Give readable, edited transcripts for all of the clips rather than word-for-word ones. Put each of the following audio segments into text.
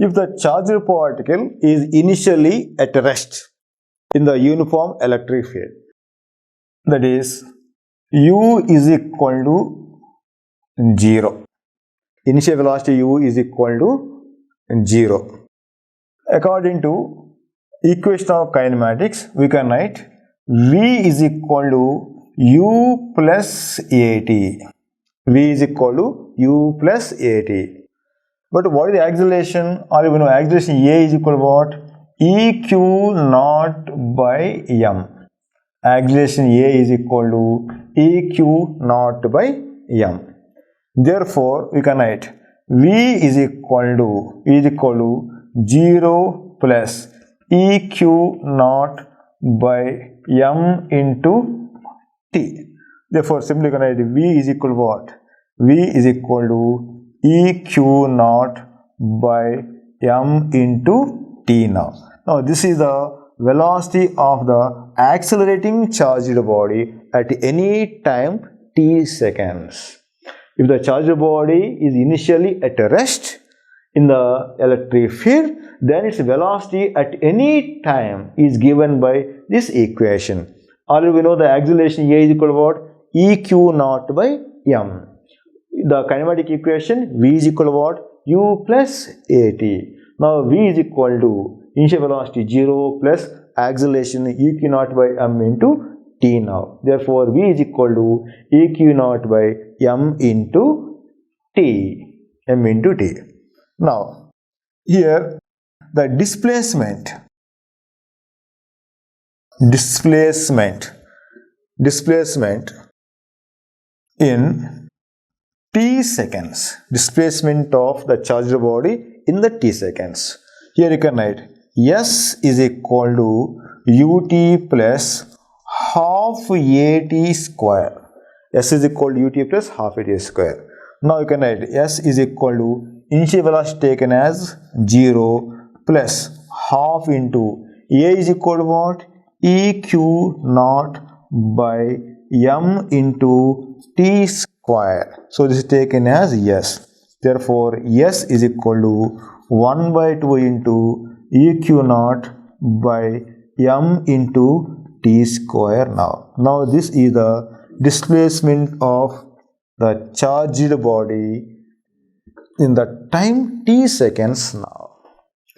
if the charged particle is initially at rest in the uniform electric field, that is u is equal to 0. Initial velocity u is equal to 0. According to equation of kinematics, we can write v is equal to u plus at. V is equal to u plus at. But what is the acceleration? Or you know, acceleration a is equal to what? Eq naught by m. Acceleration a is equal to Eq naught by m. Therefore, we can write v is equal to 0 plus Eq naught by m into t. Therefore, simply we can write v is equal to what? V is equal to Eq naught by m into t now. Now, this is the velocity of the accelerating charged body at any time t seconds. If the charged body is initially at rest in the electric field, then its velocity at any time is given by this equation. Already we know the acceleration a is equal to what? Eq naught by m. The kinematic equation v is equal to what? U plus at. Now v is equal to initial velocity 0 plus acceleration Eq naught by m into t now. Therefore, v is equal to Eq naught by m into t. M into t. Now, here the displacement in t seconds, displacement of the charged body in the t seconds. Here you can write s is equal to ut plus half at square. S is equal to ut plus half at square. Now you can write s is equal to initial velocity taken as 0 plus half into a is equal to what? Eq naught by m into t square. So this is taken as s. Therefore, s is equal to 1 by 2 into Eq naught by m into t square now. Now this is the displacement of the charged body in the time t seconds now.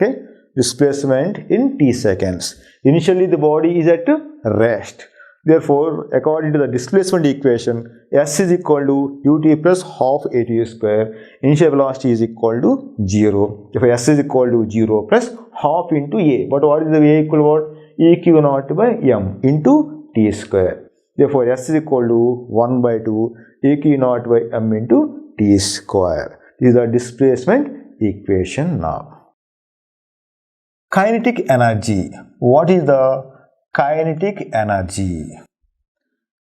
Okay, displacement in t seconds. Initially the body is at rest. Therefore, according to the displacement equation, s is equal to ut plus half at square. Initial velocity is equal to 0. If s is equal to 0 plus half into a. But what is the a equal to what? Eq naught by m into t square. Therefore, s is equal to 1 by 2 Eq naught by m into t square. This is the displacement equation now. Kinetic energy. What is the kinetic energy?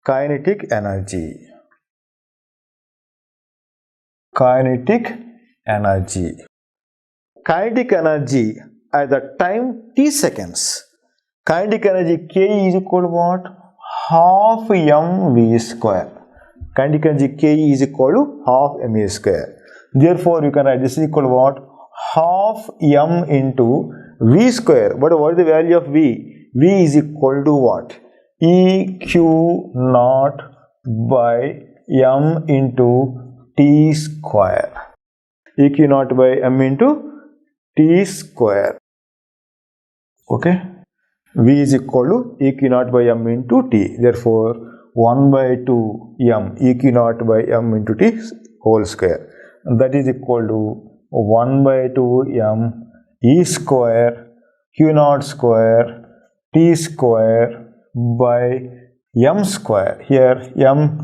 Kinetic energy. Kinetic energy. Kinetic energy at the time t seconds. Kinetic energy K is equal to what? Half mv square. Kinetic energy K is equal to half mv square. Therefore, you can write this is equal to what? Half m into v square. But what is the value of v? V is equal to what? Eq naught by m into t square. Eq naught by m into t square. Okay. V is equal to Eq naught by m into t. Therefore, 1 by 2 m Eq naught by m into t whole square. And that is equal to 1 by 2 m e square q naught square t square by m square. Here m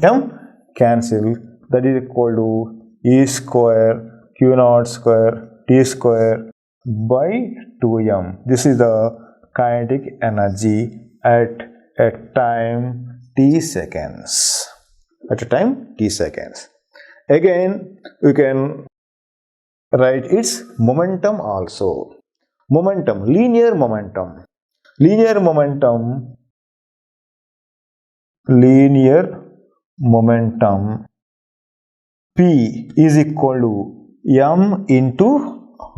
cancel. That is equal to e square q naught square t square by 2m. This is the kinetic energy at a time t seconds. At a time t seconds. Again, we can write its momentum also. Momentum, linear momentum. Linear momentum P is equal to m into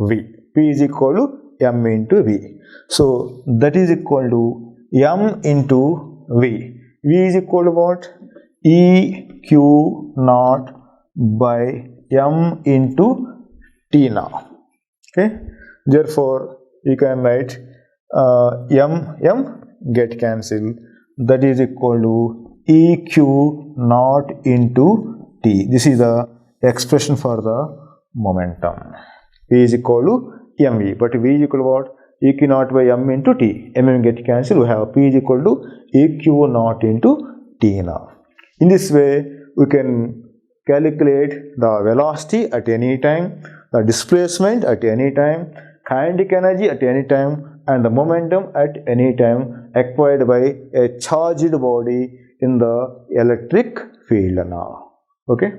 v. P is equal to m into v. So that is equal to m into v. V is equal to what? E q naught by m into t now. Okay. Therefore, you can write m get cancelled. That is equal to E q naught into t. This is the expression for the momentum. P is equal to mv, but v is equal to what? E q naught by m into t. M get cancelled. We have P is equal to E q naught into t now. In this way, we can calculate the velocity at any time, the displacement at any time, kinetic energy at any time, and the momentum at any time acquired by a charged body in the electric field now. Okay.